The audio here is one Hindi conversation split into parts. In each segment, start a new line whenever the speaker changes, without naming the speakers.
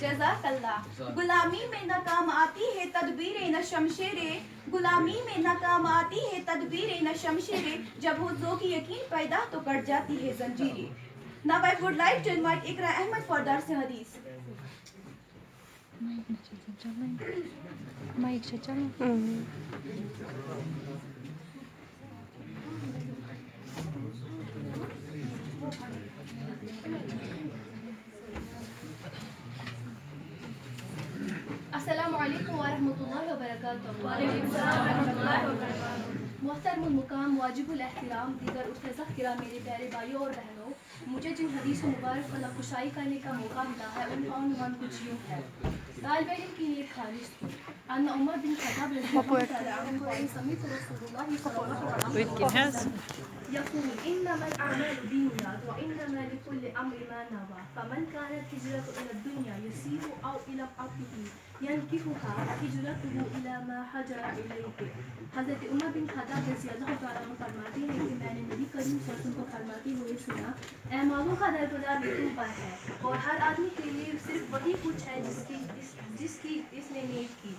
जज़ाकल्लाह। गुलामी में नाकाम आती है तदबीर न शमशेरे, गुलामी में नाकाम आती है तदबीर न शमशेरे, जब हो जो की यकीन पैदा तो कट जाती है जंजीरें। Now I would like to invite Ikra Ahmed for Dars Hadith.
Mike से चलो।
अस्सलामुअलैकुम वरहमतुल्लाहि वबरकातुहू। मोहतरमुल मुकाम वाजिबुल एहतराम दीगर उस्ताद किराम मेरे प्यारे भाइयों और बहनों, मुझे जिन हदीस मुबारक का खुशाई करने का मौका मिला है उनका उन्वान कुछ यूँ है। तालिब इल्म की नीयत खालिस थी। अन्ना उमर बिन खत्ताब रज़ियल्लाहु तआला अन्हु क़ाल समीअतु रसूलुल्लाह सल्लल्लाहु अलैहि वसल्लम यक़ूल इन्नमल अअमालु बिन्नियात व इन्नमा लिकुल्लि अम्रिन मा नवा फमन कानत हिजरतुहु इला दुन्या युसीबु औ इला अब्दिही यनकिहुहा हिजरतुहु इला मा हजरा इलैहि। हज़रत उमर बिन खत्ताब रज़ियल्लाहु तआला अन्हु फरमाते हैं कि मैंने नबी करीम सल्लल्लाहु अलैहि वसल्लम को फरमाते हुए सुना, अमालों का दरगुजार तुम पर है और हर आदमी के लिए सिर्फ वही कुछ है जिसकी इसने नीयत की,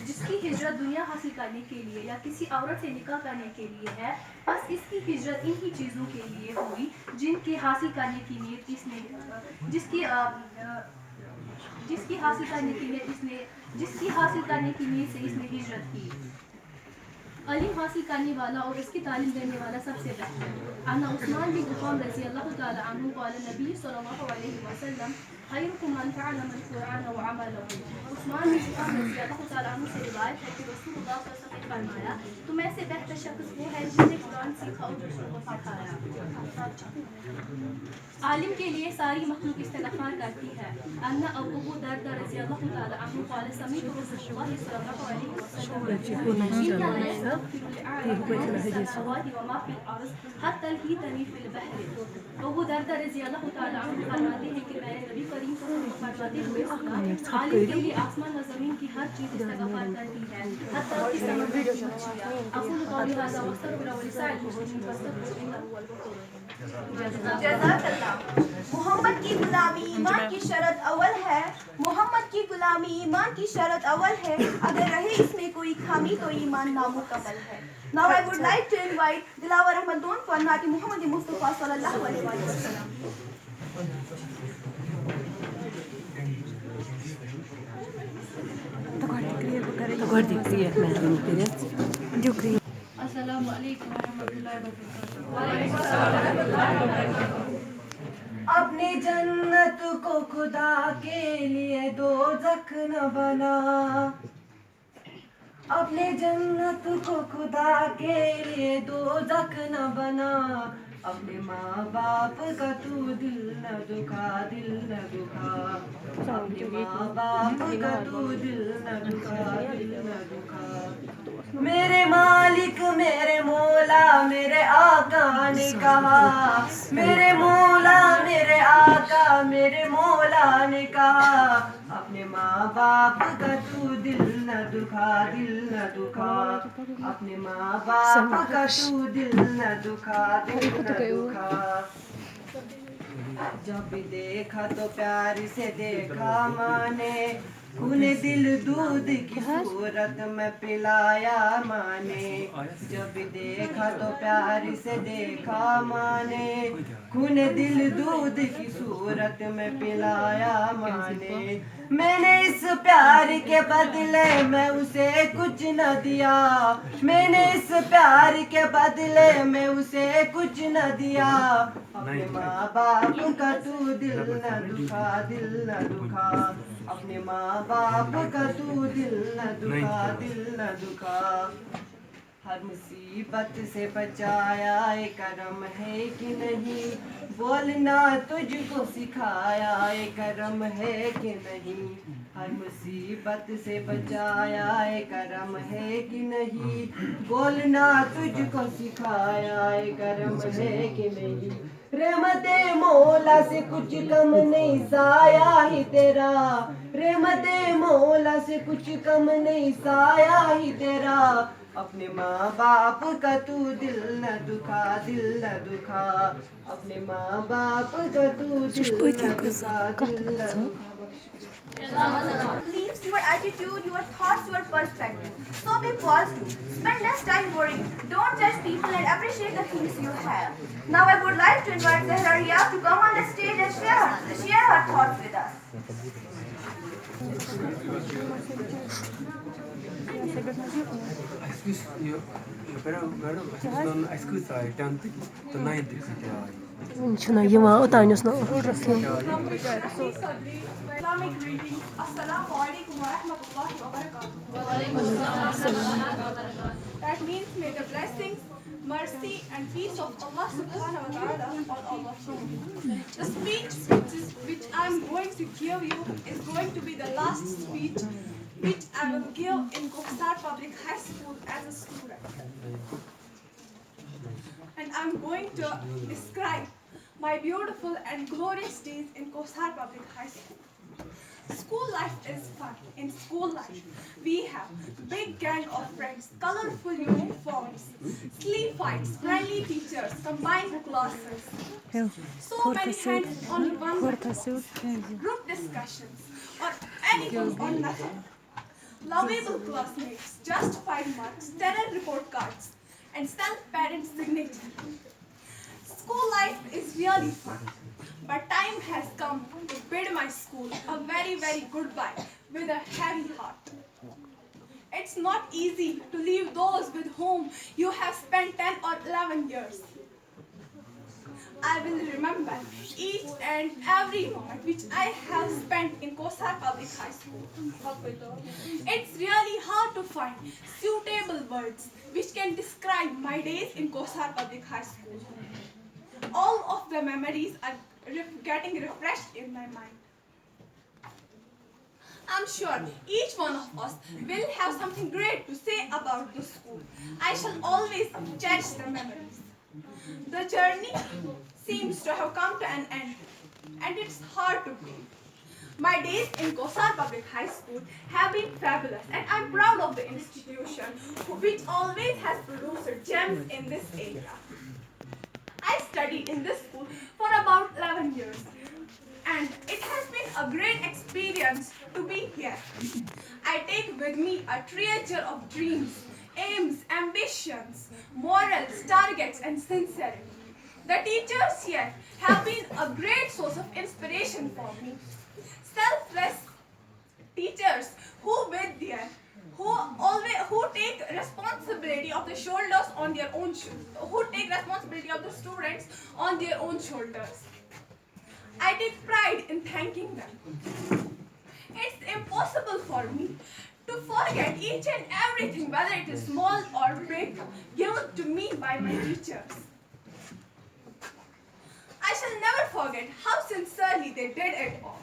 जिसकी हिजरत दुनिया हासिल करने के लिए या किसी औरत से निकाह करने के लिए है, बस इसकी हिजरत इन्हीं चीज़ों के लिए हुई जिनके हासिल करने की नीयत इसने जिसकी हासिल करने की नीयत से इसने हिजरत की। इल्म हासिल करने वाला और इसकी तालीम देने वाला सबसे बेहतर। अन्ना उस्मान बिन अफ़्फ़ान रज़ियल्लाहु तआला अन्हु क़ाल नबी सल्लल्लाहु अलैहि वसल्लम खैरुकुम मन तअल्लम अल-कुरान व अमला बिही। उस्मान बिन अफ़्फ़ान रज़ियल्लाहु तआला अन्हु से रिवायत है कि रसूलुल्लाह सल्लल्लाहु अलैहि वसल्लम ने फरमाया, तुम में से बेहतर शख्स वो है जिसने कुरान सीखा और दूसरों को सिखाया। आलिम के लिए सारी मखलूक इस्तिग़फ़ार करती है। अन्ना अबू दर्दा रज़ियल्लाहु तआला अन्हु क़ाल समीअतु रसूलल्लाह सल्लल्लाहु अलैहि वसल्लम इन्ना ला यस्तग़फ़िरु लिअहदिकुम बिस्समावाति व मा फ़िल अर्ज़ हत्ता यल्हीतनी फ़िल बहर। अबू दर्दा रज़ियल्लाहु तआला अन्हु फरमाते हैं कि मैंने नबी करीम को फरमाते हुए सुना, आलिम के लिए आसमान व ज़मीन की हर चीज़ इस्तिग़फ़ार करती है, हत्ता कि समुद्र की मछलियाँ। अक़ूलु क़ौली हाज़ा व अस्तग़फ़िरु व लिसाइरिल मुस्लिमीन फ़ास्तग़फ़िरूहु इन्नहु हुवल गफ़ूरुर रहीम।
जज़ाकल्लाह। मोहम्मद की गुलामी ईमान की शरत अव्वल है। मोहम्मद की गुलामी ईमान की शरत अव्वल है। अगर रहे इसमें कोई खामी तो ईमान नामुकम्मल है। Now I would like to invite Dilawar Ahmad Don for Nati Muhammad Mustafa sallallahu alaihi wasallam.
अस्सलामु अलैकुम व रहमतुल्लाहि व बरकातुहू।
अपनी जन्नत को खुदा के लिए दोज़ख न बना, अपने जन्नत को खुदा के लिए दोज़ख न बना। अपने माँ बाप का तू दिल न दुखा, दिल न दुखा। अपने माँ बाप का तू दिल न दुखा, दिल न दुखा। मेरे मालिक मेरे मौला मेरे आका ने कहा, मेरे मौला मेरे आका मेरे मौला ने कहा, अपने माँ बाप का तू दिल न दुखा, दिल न दुखा। अपने माँ बाप का तू दिल न दुखा, दिल न दुखा। जब भी देखा तो प्यार से देखा माँ ने, उन्हें दिल दूध की सूरत में पिलाया माँ ने। जब भी देखा तो प्यार से देखा माँ ने, उन्हें दिल दूध की सूरत में पिलाया माँ ने। मैंने इस प्यार के बदले में उसे कुछ न दिया, मैंने इस प्यार के बदले में उसे कुछ न दिया। अपने माँ बाप का तू दिल न दुखा, दिल न दुखा। अपने माँ बाप का तू दिल न दुखा, दिल न दुखा। हर मुसीबत से बचाया ये करम है कि नहीं, बोलना तुझको सिखाया ये करम है कि नहीं। हर मुसीबत से बचाया ये करम है कि नहीं, बोलना तुझको सिखाया ये करम है कि नहीं। रहमते मौला से कुछ कम नहीं साया ही तेरा, रहमते मौला से कुछ कम नहीं साया ही तेरा। अपने माँ बाप का तू दिल न दुखा, दिल न दुखा। अपने माँ बाप का तू दिल न दुखा, दिल न दुखा।
Leaves your attitude, your thoughts, your perspective. So be positive. Spend less time worrying. Don't judge people and appreciate the things you have. Now I would like to invite Zahra Riyaz to come on the stage and share her thoughts with us. Islamic greetings. Assalamu alaikum wa rahmatullahi wa barakatuh. That means may the blessings, mercy and peace of Allah subhanahu wa ta'ala on all of you. The speech which I am going to give you is going to be the last speech which I will give in Koksar Public High School as a student. And I am going to describe my beautiful and glorious days in Koksar Public High School. School life is fun. In school life, we have big gang of friends, colorful uniforms, sleep fights, friendly teachers, combined classes, so many hands on one group discussions, or anything or nothing. Lovable classmates, just 5 marks, terror report cards, and self-parent signature. School life is really fun. But time has come to bid my school a very, very goodbye with a heavy heart. It's not easy to leave those with whom you have spent 10 or 11 years. I will remember each and every moment which I have spent in Kosar Public High School. It's really hard to find suitable words which can describe my days in Kosar Public High School. All of the memories are getting refreshed in my mind. I'm sure each one of us will have something great to say about the school. I shall always cherish the memories. The journey seems to have come to an end, and it's hard to believe. My days in Kosar Public High School have been fabulous, and I'm proud of the institution which always has produced gems in this area. I studied in this school for about 11 years, and it has been a great experience to be here. I take with me a treasure of dreams, aims, ambitions, morals, targets, and sincerity. The teachers here have been a great source of inspiration for me. Selfless teachers who take responsibility of the shoulders on their own who take responsibility of the students on their own shoulders. I take pride in thanking them. It's impossible for me to forget each and everything, whether it is small or big, given to me by my teachers. I shall never forget how sincerely they did it all.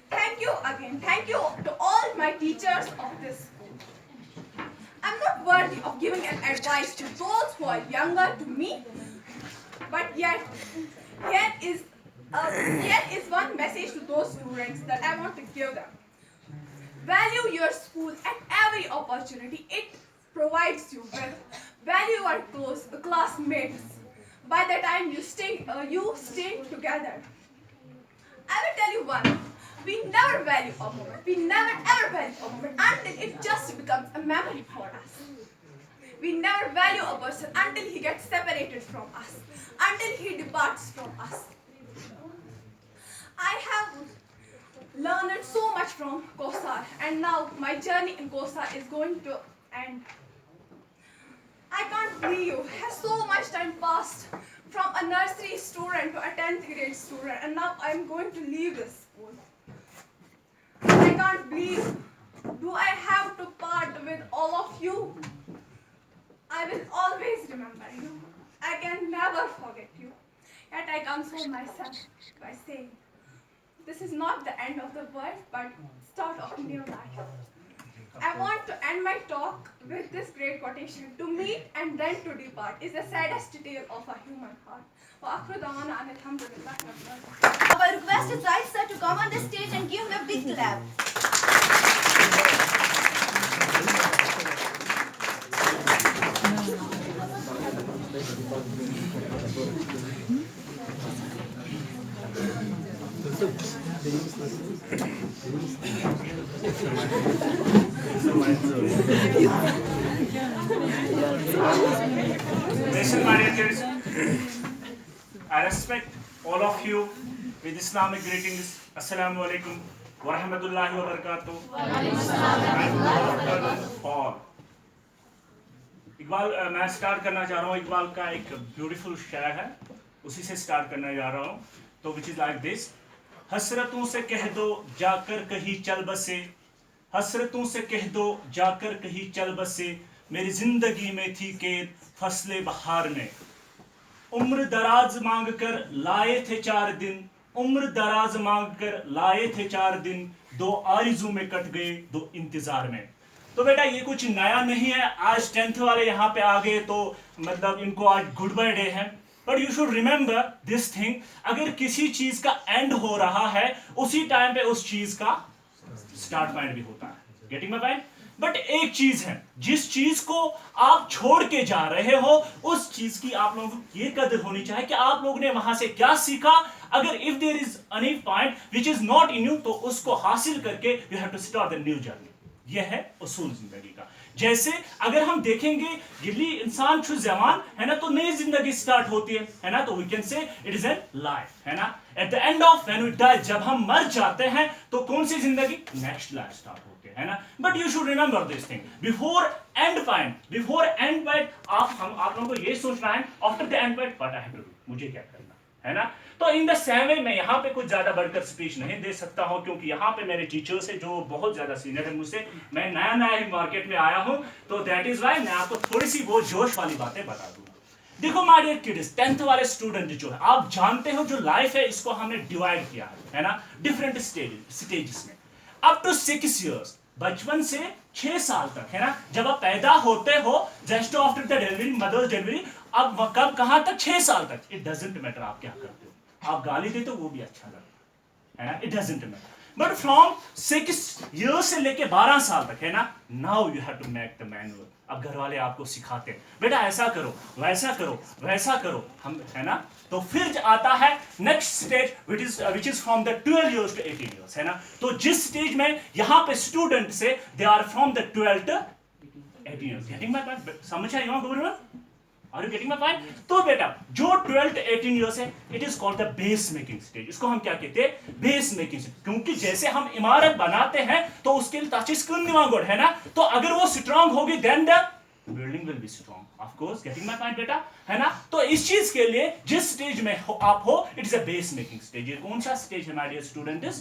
Thank you again. Thank you to all my teachers of this school. I'm not worthy of giving an advice to those who are younger to me, but yet here is one message to those students that I want to give them. Value your school at every opportunity it provides you with. Value your classmates. By the time you stay together. I will tell you one. We never value a moment. We never ever value a moment until it just becomes a memory for us. We never value a person until he gets separated from us, until he departs from us. I have learned so much from Kosar, and now my journey in Kosar is going to end. I can't believe has so much time passed from a nursery student to a 10th grade student, and now I'm going to leave this school. I can't believe, do I have to part with all of you? I will always remember you. I can never forget you. Yet I console myself by saying, this is not the end of the world, but start of new life. I want to end my talk with this great quotation: to meet and then to depart is the saddest tale of a human heart.
I request Zahid sir to come on the stage and give him a big clap.
Listen, my dear kids, I respect all of you with Islamic greetings. Assalamu alaikum wa rahmatullahi wa barakatuh. All. Iqbal मैं स्टार्ट करना चाह रहा हूँ. इकबाल का एक ब्यूटीफुल शेर है, उसी से स्टार्ट करने जा रहा हूँ. तो विच इज लाइक दिस: हसरतों से कह दो जाकर कहीं चल बसे, हसरतों से कह दो जाकर कहीं चल बसे, मेरी जिंदगी में थी कैद फसले बहार में. उम्र दराज मांग कर लाए थे 4 दिन, उम्र दराज मांग कर लाए थे 4 दिन, 2 आरज़ू में कट गए 2 इंतजार में. तो बेटा ये कुछ नया नहीं है. आज 10th वाले यहाँ पे आ गए तो मतलब इनको आज गुड बाय डे है. But you should remember this thing, अगर किसी चीज का एंड हो रहा है उसी टाइम पे उस चीज का स्टार्ट पॉइंट भी होता है. Getting my point? बट एक चीज है, जिस चीज को आप छोड़ के जा रहे हो उस चीज की आप लोगों को ये कदर होनी चाहिए कि आप लोगों ने वहां से क्या सीखा. अगर if there is any point which is not in you तो उसको हासिल करके you have to start the new journey. यह है उसूल जिंदगी का. जैसे अगर हम देखेंगे जिल्ली इंसान छु जवान है ना तो नई जिंदगी स्टार्ट होती है ना, तो we can say it is an life है ना. At the end of when we die, जब हम मर जाते हैं तो कौन सी जिंदगी? नेक्स्ट लाइफ स्टार्ट होती है ना. But you should remember this thing before end point आप लोगों को ये सोचना है after the end point what I have to do, मुझे क्या करना. है ना। तो इन द सेम वे मैं यहाँ पे कुछ ज्यादा बढ़कर स्पीच नहीं दे सकता हूँ, क्योंकि यहाँ पे मेरे टीचर्स है जो बहुत ज्यादा सीनियर है मुझसे, मैं नया नया ही मार्केट में आया हूँ, तो दैट इज वाई मैं आपको थोड़ी सी वो जोश वाली बातें बता दूंगा। देखो माय डियर किड्स, 10th वाले स्टूडेंट जो है, आप जानते हो जो लाइफ है इसको हमने डिवाइड किया है ना, डिफरेंट स्टेजेस में। अप टू 6 years, बचपन से 6 साल तक, है ना, जब आप पैदा होते हो, just after the delivery, mother's delivery, अब कब कहां तक, 6 साल तक, इट डजंट मैटर आप क्या करते हो, आप गाली देते हो वो भी अच्छा लगता है ना, it doesn't matter. But from 6 years से लेके 12 साल तक, है ना, now you have to make the manual. अब घर वाले आपको सिखाते हैं, बेटा ऐसा करो, वैसा करो, वैसा करो, हम, है ना। तो फिर आता है next stage which is from the 12 years to 18 years, है ना। तो जिस स्टेज में यहाँ पे स्टूडेंट से they are from the 12 to 18 years, getting my point, समझ आया everyone, are you getting my point. तो बेटा जो 12 to 18 years है, it is called the base making stage, इसको हम क्या कहते हैं, बेस मेकिंग स्टेज, क्योंकि जैसे हम इमारत बनाते हैं तो उसके लिए ताचिस कुंदिवागोड, है ना, तो अगर वो स्ट्रांग होगी then the building will be strong, of course, getting my point बेटा, है ना। तो इस चीज के लिए जिस स्टेज में आप हो, it is a base making stage. ये कौन सा स्टेज है my dear student, is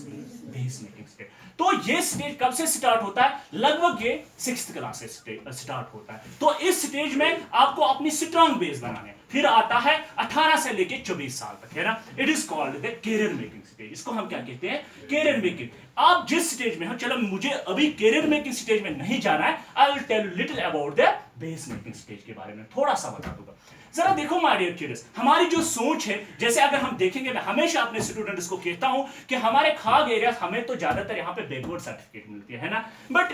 base making stage. तो ये स्टेज कब से स्टार्ट होता है, लगभग ये 6th क्लास से स्टार्ट होता है। तो इस स्टेज में आपको अपनी स्ट्रांग बेस बनाने, फिर आता है 18 से लेके 24 साल तक, है ना, it is called the career making stage, इसको हम क्या कहते हैं, कैरियर मेकिंग। आप जिस स्टेज में हो, चलो मुझे अभी कैरियर मेकिंग स्टेज में नहीं जाना है, I will tell you little about the base making stage के बारे में थोड़ा सा बता दूंगा। जरा देखो माय डियर किड्स, हमारी जो सोच है, जैसे अगर हम देखेंगे, मैं हमेशा अपने स्टूडेंट्स को कहता हूं कि हमारे खाग एरिया, हमें तो ज्यादातर यहाँ पे बैकवर्ड सर्टिफिकेट मिलती है ना, बट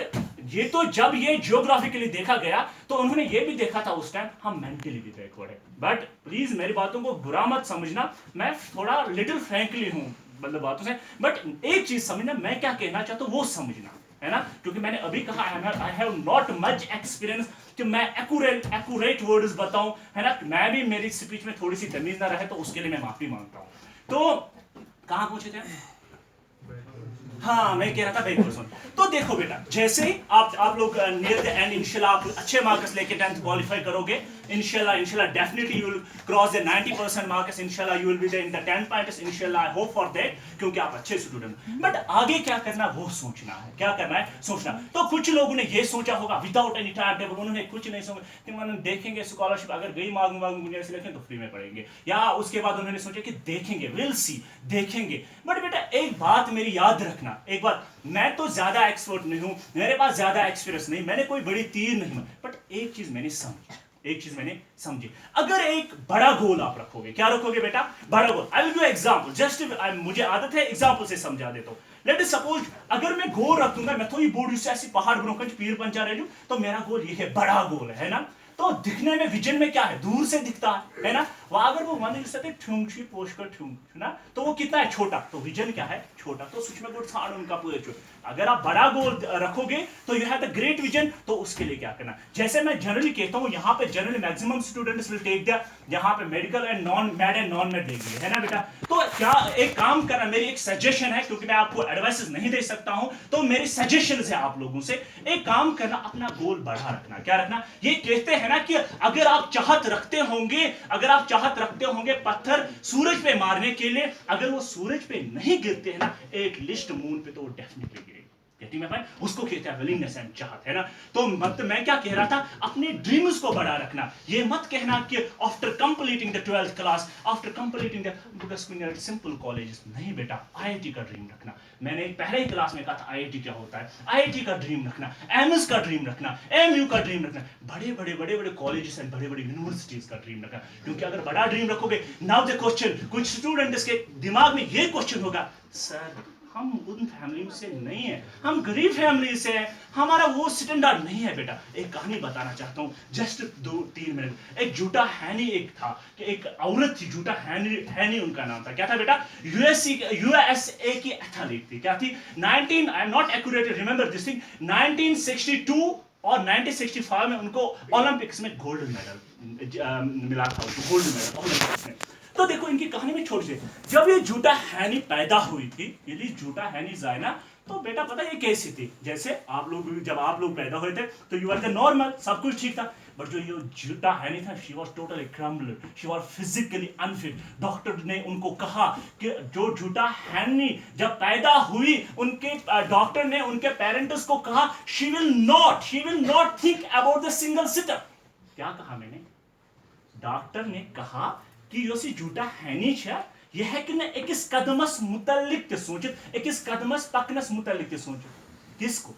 ये तो जब ये जियोग्राफिकली देखा गया तो उन्होंने ये भी देखा था उस टाइम हम मेंटली भी बैकवर्ड है। बट प्लीज मेरी बातों को बुरा मत समझना, मैं थोड़ा लिटिल फ्रैंकली हूं मतलब बातों से, बट एक चीज समझना, मैं क्या कहना चाहता हूं वो समझना, है ना, क्योंकि मैंने अभी कहा I have not much experience कि मैं एक्यूरेट वर्ड्स बताऊं, है ना, मैं भी मेरी स्पीच में थोड़ी सी तमीज ना रहे तो उसके लिए मैं माफी मांगता हूं। तो कहां पहुंचे थे, हाँ मैं कह रहा था बैकवर्ड सुन। तो देखो बेटा, जैसे ही आप लोग नियर द एंड इंशाल्लाह आप अच्छे मार्क्स लेके 10th क्वालिफाई करोगे, इंशाल्लाह definitely you will cross the 90% marks, इंशाल्लाह you will be in the 10 points, इंशाल्लाह आई होप फॉर दैट, क्योंकि आप अच्छे स्टूडेंट। बट आगे क्या करना वो सोचना है, क्या करना है सोचना। तो कुछ लोगों ने ये सोचा होगा विदाउट एनी टाइम टेबल, उन्होंने कुछ नहीं सोचा कि मैंने देखेंगे स्कॉलरशिप अगर गई मांगूंगा से लेखें तो फ्री में पढ़ेंगे, या उसके बाद उन्होंने सोचा कि देखेंगे, विल सी, देखेंगे। बट बेटा एक बात मेरी याद रखना, एक बात, मैं तो ज्यादा एक्सपर्ट नहीं हूं, मेरे पास ज्यादा एक्सपीरियंस नहीं, मैंने कोई बड़ी तीर नहीं, बट एक चीज मैंने समझी, अगर एक बड़ा गोल आप रखोगे, क्या रखोगे बेटा, बड़ा goal. I will give example, just मुझे आदत है एग्जांपल से समझा देता हूं। लेट अस सपोज अगर मैं गोल रख दूंगा, मैं तो ये बोर्ड से ऐसी पहाड़ बनूंगा पीर पंचा रह, तो मेरा गोल ये है, बड़ा गोल है ना। तो दिखने में विजन में क्या है, दूर से दिखता है ना, वो अगर वो मान लीजिए ठुंगशी पोषकर ठुंग ना, तो वो कितना है, छोटा, तो विजन क्या है, छोटा। तो सूक्ष्म गोल छाड़ उनका पूरे छोटा। अगर आप बड़ा गोल रखोगे तो you have the great vision, तो उसके लिए क्या करना, जैसे मैं जनरली कहता हूं, यहाँ पे generally maximum students will take the, यहाँ पे मेडिकल एंड नॉन में देंगे, है ना बेटा। तो क्या एक काम करना, मेरी एक सजेशन है, क्योंकि मैं आपको एडवाइस नहीं दे सकता हूं, तो मेरी सजेशन है आप लोगों से, एक काम करना, अपना गोल बढ़ा रखना। क्या रखना, ये कहते हैं ना कि अगर आप चाहत रखते होंगे पत्थर सूरज पे मारने के लिए, अगर वो सूरज पे नहीं गिरते हैं ना, एक लिस्ट मून पे, तो वो डेफिनेटली गिरेगी। उसको कहते हैं विलिंगनेस एंड चाहत, है ना। तो मतलब मैं क्या कह रहा था, अपने ड्रीम्स को बड़ा रखना। ये मत कहना कि after completing the 12th class, after completing the simple colleges, नहीं बेटा, आईआईटी का ड्रीम रखना। मैंने पहले ही क्लास में कहा था आईआईटी क्या होता है, आईआईटी का ड्रीम रखना, एमएस का ड्रीम रखना, एमयू का ड्रीम रखना, बड़े कॉलेजेस एंड बड़े यूनिवर्सिटीज का ड्रीम रखना। क्योंकि अगर बड़ा ड्रीम रखोगे, नाउ द क्वेश्चन, कुछ स्टूडेंट्स के दिमाग में ये क्वेश्चन होगा, सर हम उन फैमिली से नहीं है, हम गरीब फैमिली से हैं, हमारा वो स्टैंडर्ड नहीं है बेटा। एक कहानी बताना चाहता हूँ, जस्ट 2-3 मिनट। एक जूटा हैनी एक था, कि एक औरत थी, जूटा हैनी उनका नाम था। क्या था बेटा, यूएसए की एथलीट थी। क्या थी, 19 आई am not accurate remember this thing, 1962 और 1965 में उनको ओलंपिक्स में गोल्ड मेडल मिला था, गोल्ड मेडल ओलंपिक्स में। तो देखो इनकी कहानी में छोड़ से, जब ये जूटा हैनी पैदा हुई थी, यदि जूटा हैनी जाए ना, तो बेटा पता ये कैसी थी, जैसे आप लोग जब आप लोग पैदा हुए थे तो यू आर द नॉर्मल, सब कुछ ठीक था, बट जो ये झूठा हैनी था, she was totally crumbled, she was physically unfit. Doctor ने उनको कहा कि जो झूठा हैनी जब पैदा हुई, उनके डॉक्टर ने उनके पेरेंट्स को कहा she will not think about the single sitter. क्या कहा मैंने? डॉक्टर ने कहा कि यो सी झूठा हैनी छे, यह है कि न एकस कदमस मुतल्लिक ते सोचित, एकस कदमस पकनस मुतल्लिक ते सोचित। किसको?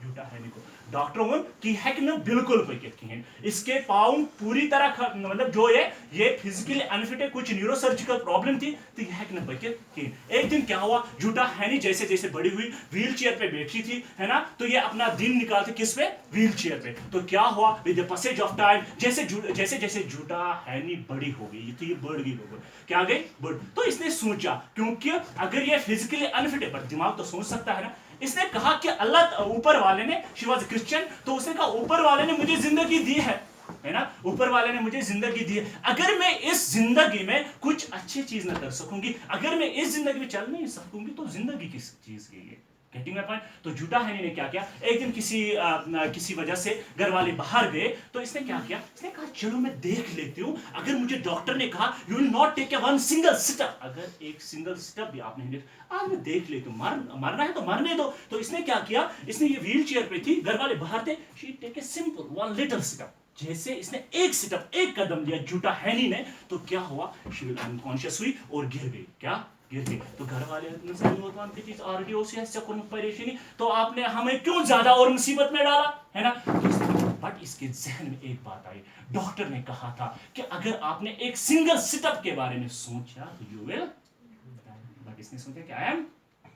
झूठा हैनी को। डॉक्टर वन कि है कि न बिल्कुल पकित कहीं, इसके पाँव पूरी तरह मतलब जो ये फिजिकली अनफिट है, कुछ न्यूरोसर्जिकल प्रॉब्लम थी, तो यह है कि न पकित कहीं। एक दिन क्या हुआ, झूठा हैनी जैसे जैसे बड़ी हुई, व्हील चेयर पे बैठी थी, है ना, तो ये अपना दिन निकालते किस पे? व्हील चेयर पे। तो क्या हुआ, with the passage of time जैसे जैसे झूठा हैनी बड़ी हो गई, तो ये बढ़ गई, क्या गई? बढ़। तो इसने सोचा, क्योंकि अगर ये फिजिकली अनफिट है, पर दिमाग तो सोच सकता है ना, इसने कहा कि अल्लाह ऊपर वाले ने, शी वाज क्रिश्चियन, तो उसने कहा ऊपर वाले ने मुझे जिंदगी दी है ना, ऊपर वाले ने मुझे जिंदगी दी है, अगर मैं इस जिंदगी में कुछ अच्छी चीज ना कर सकूंगी, अगर मैं इस जिंदगी में चल नहीं सकूंगी, तो जिंदगी किस चीज की है? Getting my point? तो झूठा हैनी ने क्या किया, एक दिन किसी वजह से घर वाले बाहर गए, तो इसने क्या किया, इसने कहा चलो मैं देख लेती हूँ, अगर मुझे डॉक्टर ने कहा you will not take one single situp, अगर एक सिंगल सिटअप भी आपने नहीं, आज मैं देख लेती हूँ, मरना है तो मरने दो। तो इसने क्या किया, इसने ये व्हील चेयर पे थी, घर वाले बाहर थे, she take a simple one little situp. जैसे इसने एक सिटअप, एक कदम लिया झूठा हैनी ने, तो क्या हुआ, शी विल अनकॉन्शियस हुई और गिर गई। क्या? गिर गई। तो घर वाले की चीज ऑलरेडी परेशानी, तो आपने हमें क्यों ज्यादा और मुसीबत में डाला, है ना? बट इसके जहन में एक बात आई, डॉक्टर ने कहा था कि अगर आपने एक सिंगल सिटअप के बारे में सोचा तो यू विल, बट इसने सोचा कि आई एम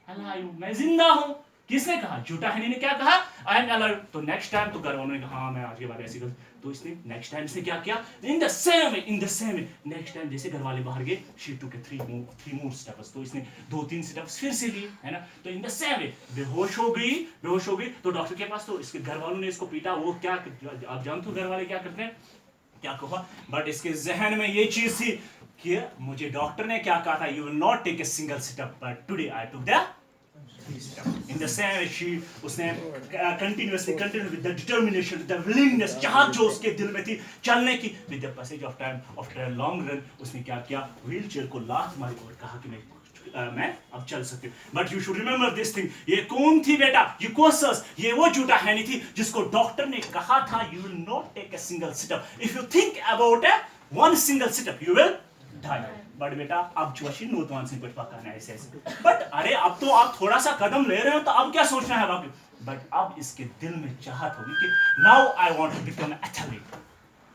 अलाइव, मैं जिंदा हूं। किसने कहा? झूठा हैनी ने क्या कहा? I am alive. तो नेक्स्ट टाइम तो घर वालों ने कहा हाँ मैं आज के बाद ऐसी, तो इसने नेक्स्ट टाइम इसने क्या किया, in the same way next time जैसे घर वाले बाहर गए, she took A three more steps, तो इसने 2-3 स्टेप्स फिर से लिए, है ना, तो इन द सेम वे बेहोश हो गई। तो डॉक्टर के पास, तो इसके घर वालों ने इसको पीटा, वो क्या, आप जानते हो घर वाले क्या करते हैं, क्या कहा, बट इसके जहन में ये चीज थी कि मुझे डॉक्टर ने क्या कहा था, you will not take a single step, but today I took the in the same way उसने continuously with the determination, with the willingness, चाहत जो उसके दिल में थी चलने की, with the passage of time, after a long run, उसने क्या किया, व्हील चेयर को लात मारी और कहा कि मैं अब चल सकती हूँ। But you should remember this thing, ये कौन थी बेटा? यूकोसस, ये वो झूठा हैनी थी जिसको डॉक्टर ने कहा था you will not take a single situp, if you think about a one single situp you will die. बट बेटा अब जोशी नोतवान से कुछ पकाना है ऐसे, बट अरे अब तो आप थोड़ा सा कदम ले रहे हो, तो अब क्या सोचना है बाकी? बट अब इसके दिल में चाहत होगी कि now I want to become athlete.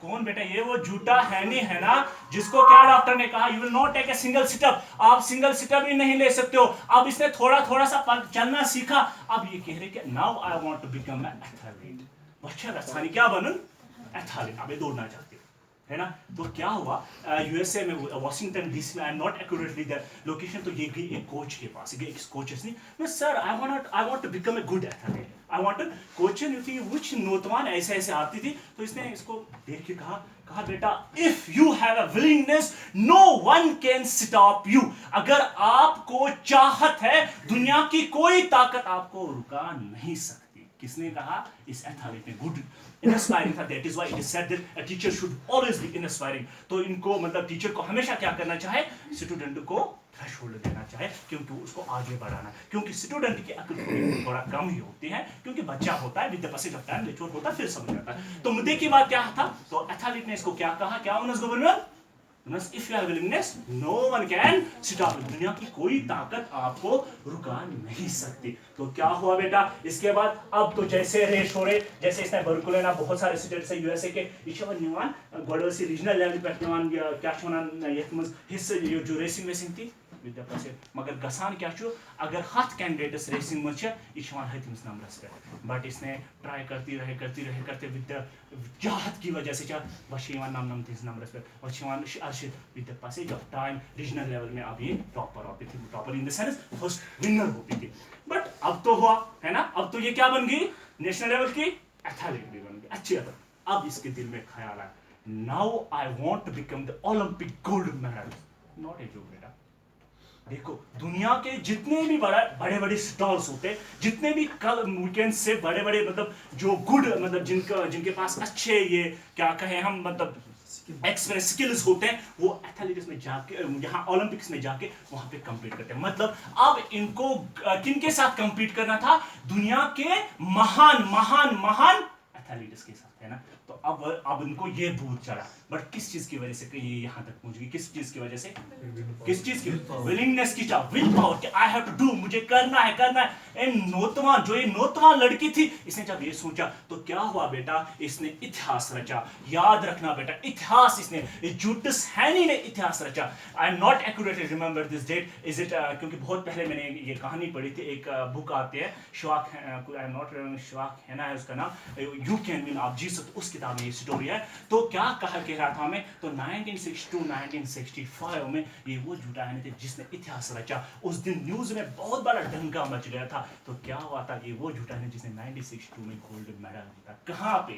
कौन बेटा? ये वो झूठा हैनी है ना, जिसको क्या डॉक्टर ने कहा you will not take a single situp, आप सिंगल सिटअप भी नहीं ले सकते हो। अब इसने थोड़ा सा चलना सीखा, अब ये कह रहे कि now I want to become athlete. बच्चा रसानी क्या बनूं? एथलीट। अब ये दौड़ना चाहते है ना। तो क्या हुआ, यूएसए में वाशिंगटन डीसी में, आई am not accurately that location, तो ये गई एक कोच के पास, गई एक कोच ने, sir I want to become a good athlete, I want to coach थी व्हिच नौजवान ऐसे आती थी। तो इसने इसको देख के कहा बेटा if you have a willingness no one can stop you, अगर आपको चाहत है दुनिया की कोई ताकत आपको रुका नहीं सकती। किसने कहा? इस एथलीट ने। गुड इंस्पायरिंग था, that is why it is said that a teacher should always be inspiring. तो इनको मतलब टीचर को हमेशा क्या करना चाहे, स्टूडेंट को थ्रेशोल्ड देना चाहे, क्योंकि उसको आगे बढ़ाना, क्योंकि स्टूडेंट की अक्ल थोड़ा कम ही होती है, क्योंकि बच्चा होता है, with the passage of time mature होता है, फिर समझ आता है। तो मुद्दे की बात क्या था, तो एथलीट ने इसको क्या कहा, क्या उन्होंने governor, if you have willingness no one can stop you, दुनिया की कोई ताकत आपको रुका नहीं सकती। तो क्या हुआ बेटा, इसके बाद अब तो जैसे रेस हो रहे, जैसे इसने बर्कुलेना बहुत सारे स्टेट से यूएसए के इशवन निवान गोडसी रीजनल लेवल पे निवान क्या छुना यथमस हिस्से जो रेसिंग वेसिंग थी विद द पैसे, मगर गसान क्या छु, अगर 7 कैंडिडेट्स रेसिंग में छ इशवन हतिमस नंबरस पे, बट इसने ट्राई करती रहे विद द चाहत की वजह से वशिवान नाम तीस नंबर्स पे वशिवान अर्शिद with the passage of time regional level में अब ये टॉपर होती थी, topper in the sense first winner होती थी। बट अब तो हुआ है ना, अब तो ये क्या बन गई, नेशनल लेवल की एथलीट भी बन गई, अच्छी बात। अब इसके दिल में ख्याल आया, now I want to become the Olympic gold medal, not a joke बेटा, देखो दुनिया के जितने भी बड़े बड़े स्टॉर्स होते हैं, जितने भी कल वीकेंड से बड़े बड़े मतलब जो गुड मतलब जिनके पास अच्छे ये क्या कहें हम मतलब एक्सपीरियंस स्किल्स होते हैं, वो एथलेटिक्स में जाके यहाँ ओलंपिक्स में जाके वहां पे compete करते हैं। मतलब अब इनको किनके साथ compete करना था? दुनिया के महान महान महान एथलीट्स के साथ, है ना। तो अब इनको ये भूत चढ़ा, बट किस चीज की वजह से कि ये यहाँ तक पहुंच गई? किस चीज की वजह से? किस चीज की? विलिंगनेस की, विल पावर कि आई हैव टू डू, मुझे करना है। एंड नौतवान जो ये नौतवान लड़की थी, इसने जब ये सोचा तो क्या हुआ बेटा, इसने इतिहास रचा। याद रखना बेटा, इतिहास इसने, जूटस हैनी ने इतिहास रचा। I am not accurately remember this date, is it क्योंकि बहुत पहले मैंने ये कहानी पढ़ी थी। एक बुक आती है श्वाक, आई एम नॉट रिमेंबर, श्वाक है ना उसका नाम, यू कैन विन, आप जीत सकते, उस किताब में ये स्टोरी है। तो क्या कह रहा था मैं, तो 1962-1965 में ये वो झूठा है जिसने इतिहास रचा। उस दिन न्यूज में बहुत बड़ा दंगा मच गया था। तो क्या हुआ था, ये वो झूठा है जिसने 1962 में गोल्ड मेडल जीता। कहां पे?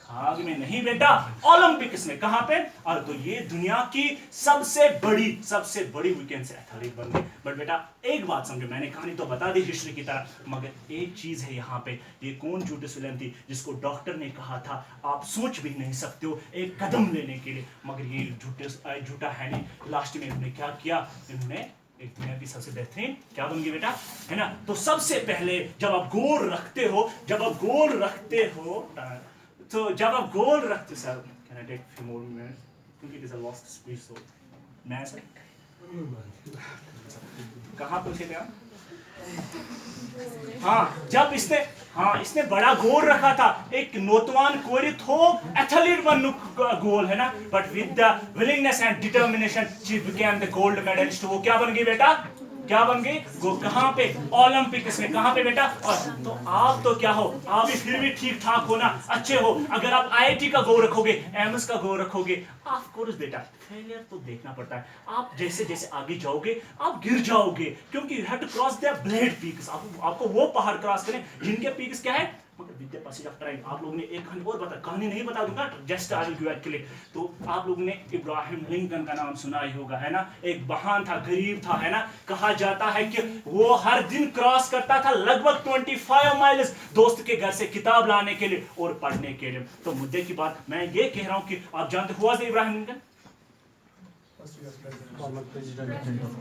खाग में नहीं बेटा, ओलंपिक्स में। कहां पे? और तो ये दुनिया की सबसे बड़ी वीकेंड से एथलीट बन गई। बट बेटा एक बात समझो, मैंने कहानी तो बता दी हिस्ट्री की तरह, मगर एक चीज है यहाँ पे, ये कौन जूडस विलियम थी जिसको डॉक्टर ने कहा था आप सोच भी नहीं सकते हो एक कदम लेने के लिए, मगर ये झूठा है नहीं। लास्ट में इन्होंने क्या किया, इन्होंने एक दुनिया की सबसे बेहतरीन क्या बन गई बेटा, है ना। तो सबसे पहले जब आप गोल रखते हो, तो जब आप गोल रखते, sir can I take few more minutes क्योंकि it is a lost speech. So मैं सर कहां पहुंचे थे आप? जब इसने बड़ा गोल रखा था, एक नौतवान कोरित हो एथलीट बनने गोल, है ना। But with the willingness and determination she became the gold medalist. वो क्या बन गई बेटा, क्या बन गई? वो कहां पे? ओलंपिक्स में। कहां पे बेटा? और तो आप तो क्या हो, आप भी फिर भी ठीक ठाक हो ना, अच्छे हो। अगर आप आईआईटी का गोल रखोगे, एमएस का गोल रखोगे, ऑफ कोर्स बेटा फेलियर तो देखना पड़ता है। आप जैसे जैसे आगे जाओगे आप गिर जाओगे, क्योंकि you have to cross the blade peaks. आपको वो पहाड़ क्रॉस करें जिनके पीक्स क्या है, मगर with the passage of time। आप लोगों ने एक कहानी नहीं बता दूंगा, just I will give it click. तो आप लोगों ने इब्राहिम लिंकन का नाम सुना ही होगा, है ना। एक महान था, गरीब था, है ना। कहा जाता है कि वो हर दिन क्रॉस करता था लगभग 25 माइल्स दोस्त के घर से किताब लाने के लिए और पढ़ने के लिए। तो मुद्दे की बात मैं ये कह रहा हूं कि आप जानते हुआ Ibrahim Lincoln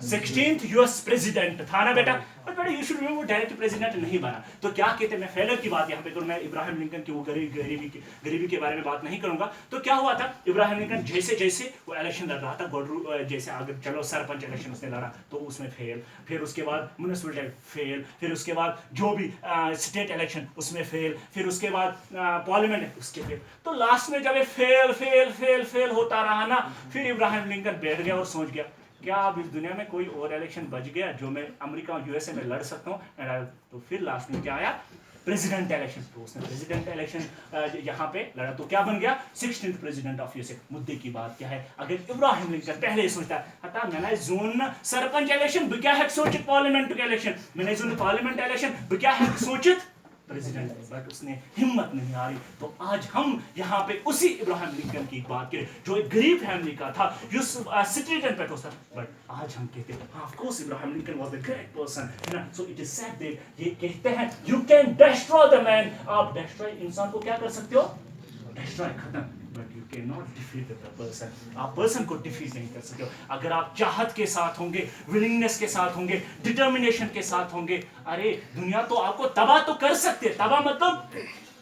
16th US president था ना बेटा। बट बेटा you should remember direct president नहीं बना। तो क्या कहते हैं, मैं फेलियर की बात यहाँ पे करूँ, मैं इब्राहिम लिंकन की वो गरीबी के बारे में बात नहीं करूंगा। तो क्या हुआ था, इब्राहिम लिंकन जैसे जैसे वो इलेक्शन लड़ रहा था, जैसे अगर चलो सरपंच इलेक्शन उसने लड़ा तो उसमें फेल, फिर उसके बाद म्युनिसिपल फेल, फिर उसके बाद जो भी स्टेट इलेक्शन उसमें फेल, फिर उसके बाद पार्लियामेंट उसके फेल। तो लास्ट में जब ये फेल होता रहा ना, फिर इब्राहिम लिंकन बैठ गया और सोच गया क्या अब इस दुनिया में कोई और इलेक्शन बच गया जो मैं अमेरिका यूएसए में लड़ सकता हूँ। तो फिर लास्ट में क्या आया, प्रेसिडेंट इलेक्शन। तो उसने प्रेसिडेंट इलेक्शन यहाँ पे लड़ा तो क्या बन गया, 16th प्रेसिडेंट ऑफ यूएसए। मुद्दे की बात क्या है, अगर इब्राहिम लिंकन पहले ही सोचता हता मैंने जोन सरपंच इलेक्शन क्या है सोचित पार्लियामेंट इलेक्शन, मैंने जोन पार्लियामेंट इलेक्शन क्या है सोचित प्रेसिडेंट, बट उसने हिम्मत नहीं हारी। तो आज हम यहाँ पे उसी इब्राहिम लिंकन की बात करें जो एक गरीब फैमिली का था, सिटीजन पे था, बट आज हम कहते हैं of course Ibrahim Lincoln was the great person, है ना। So it is said that ये कहते हैं you can destroy the man, आप डिस्ट्रॉय इंसान को क्या कर सकते हो, डिस्ट्रॉय खत्म, but you can not defeat the person, आप पर्सन को डिफीट नहीं कर सकते हो। अगर आप चाहत के साथ होंगे, विलिंगनेस के साथ होंगे, डिटर्मिनेशन के साथ होंगे, अरे दुनिया तो आपको तबाह तो कर सकते, तबाह मतलब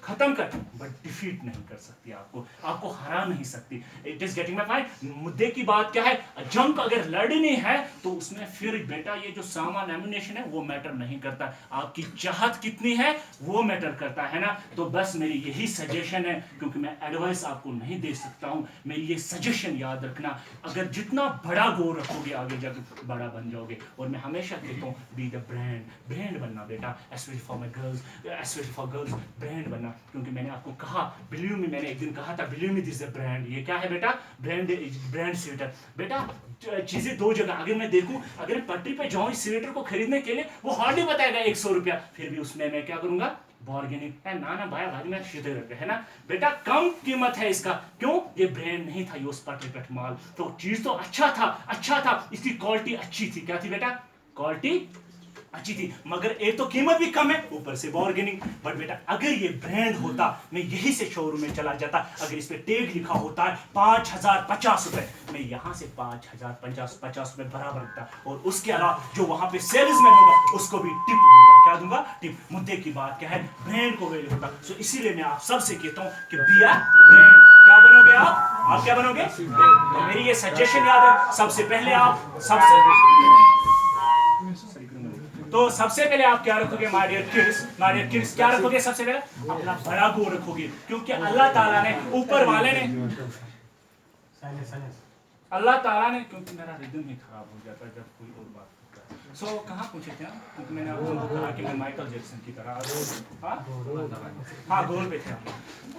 खत्म कर, बट डिफीट नहीं कर सकती, आपको हरा नहीं सकती। It is getting my point. मुद्दे की बात क्या है, जंग अगर लड़नी है तो उसमें फिर बेटा ये जो सामान एम्युनिशन है वो मैटर नहीं करता, आपकी चाहत कितनी है वो मैटर करता है ना। तो बस मेरी यही सजेशन है, क्योंकि मैं एडवाइस आपको नहीं दे सकता हूं, मेरी ये सजेशन याद रखना, अगर जितना बड़ा गोल रखोगे आगे जाकर बड़ा बन जाओगे। और मैं हमेशा कहता हूँ बी द ब्रांड बनना बेटा, specially for my girls, specially for girls brand बनना, क्योंकि मैंने आपको कहा बिलीव मी, मैंने एक दिन कहा था believe me this is brand. ये क्या है बेटा, ब्रांड स्वेटर। बेटा चीजें दो जगह, अगर मैं देखूं, अगर पटरी पे जाऊं इस स्वेटर को खरीदने के लिए वो हार्डली बताएगा 100 रुपया, फिर भी उसमें मैं क्या करूंगा, बार्गेनिंग है ना भाई भाई में सीधे रखे है ना बेटा, कम कीमत है इसका, क्यों? ये ब्रांड नहीं था, ये उस पेट माल, तो चीज तो अच्छा था, इसकी क्वालिटी अच्छी थी। क्या थी बेटा? क्वालिटी अच्छी थी, मगर एक तो कीमत भी कम है, ऊपर से बार्गेनिंग। बट बेटा अगर ये ब्रांड होता, मैं यही से शोरूम में चला जाता, अगर इस पे टैग लिखा होता है 5050 रुपए, मैं यहाँ से 5050 रुपए बराबर रखता, और उसके अलावा जो वहां पे सेल्समैन होगा उसको भी टिप दूंगा। क्या दूंगा? टिप। मुद्दे की बात क्या है? ब्रांड को वैल्यू होता। सो इसीलिए मैं आप सबसे कहता हूँ कि बी अ ब्रांड। क्या बनोगे आप क्या बनोगे? तो मेरी ये सजेशन याद है, सबसे पहले आप क्या रखोगे माय डियर किड्स, क्या रखोगे? सबसे पहले अपना बड़ा गोल रखोगे, क्योंकि अल्लाह ताला ने, ऊपर वाले ने, क्योंकि मेरा रिदम ही खराब हो जाता है जब कोई और बात करता है। सो कहाँ पूछे थे हम? क्योंकि मैंने आपको कहा कि मैं माइकल जैक्सन की तरह, हाँ गोल पे थे।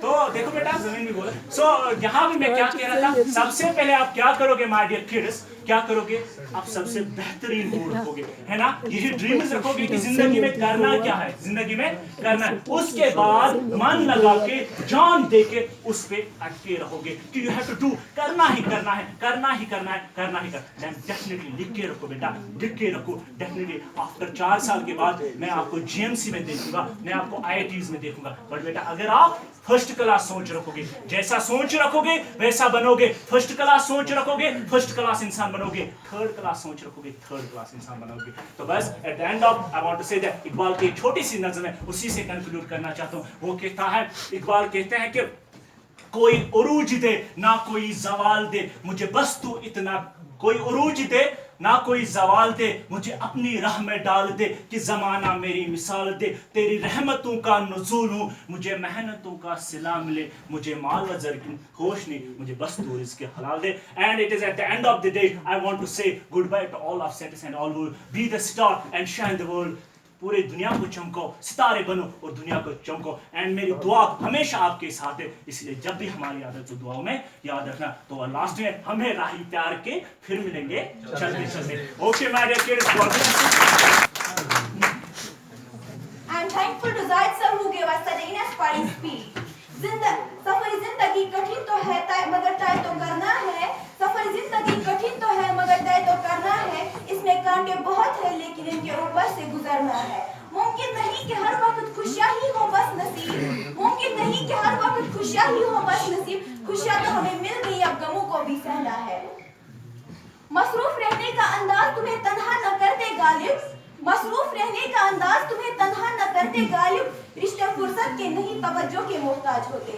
तो देखो बेटा जमीन भी बोले। सो यहाँ भी मैं क्या कह रहा था, सबसे पहले आप क्या करोगे माय डियर किड्स? क्या करोगे? आप सबसे बेहतरीन गोल रखोगे, है ना? यही ड्रीम्स रखोगे कि जिंदगी में करना क्या है, जिंदगी में करना है। उसके बाद मन लगा के, जान दे के उस पे अटके रहोगे कि यू हैव टू डू, करना ही करना है। डेफिनेटली लिख के रखो बेटा, लिख के रखो। डेफिनेटली आफ्टर 4 साल के बाद मैं आपको जीएमसी में देखूंगा, मैं आपको आईआईटीज में देखूंगा। बट बेटा अगर आप फर्स्ट क्लास सोच रखोगे, जैसा सोच रखोगे वैसा बनोगे। फर्स्ट क्लास सोच रखोगे, फर्स्ट क्लास इंसान बनोगे। थर्ड क्लास सोच रखोगे, थर्ड क्लास इंसान बनोगे। तो बस at the end of I want to say that Iqbal की छोटी सी नज़म है, उसी से कंक्लूड करना चाहता हूँ। वो कहता है, इकबाल कहते हैं कि कोई उरूज दे ना कोई जवाल दे, मुझे बस तू इतना, कोई उरूज दे ना कोई जवाल दे, मुझे अपनी राह में डाल दे कि जमाना मेरी मिसाल दे। तेरी रहमतों का नुज़ूल हूँ, मुझे मेहनतों का सिला मिले, मुझे माल व ज़र की होश नहीं, मुझे बस तू रिज़्क़ हलाल दे। And it is at the end of the day I want to say goodbye to all of sets and all would be the star and shine the world. पूरे दुनिया को चमको, सितारे बनो और दुनिया को चमको। एंड मेरी दुआ हमेशा आपके साथ है, इसलिए जब भी हमारी आदत तो दुआओं में याद रखना। तो लास्ट में हमें राही प्यार के फिर मिलेंगे चलते चलते। Okay my dear kids, God bless you.
I am thankful to Zaid sir who gave us such an inspiring speech. सफर जिंदगी कठिन तो है मगर तय तो करना है। सफर जिंदगी कठिन तो है मगर तय तो करना है। इसमें कांटे बहुत है लेकिन इनके ऊपर से गुजरना है। मुमकिन नहीं कि हर वक्त खुशियाँ ही हो बस नसीब, मुमकिन नहीं कि हर वक्त खुशियाँ ही हो बस नसीब। खुशियाँ तो हमें मिल गई, अब गमों को भी सहना है। मसरूफ रहने का अंदाज तुम्हें तन्हा न कर दे गालिब, मसरूफ रहने का अंदाज तुम्हें तन्हा न करते गालिब। रिश्ते फुर्सत के नहीं तवज्जो के मोहताज होते।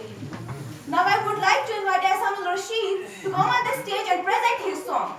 Now I would like to invite Ahsanul Rashid to come on the stage and present his song.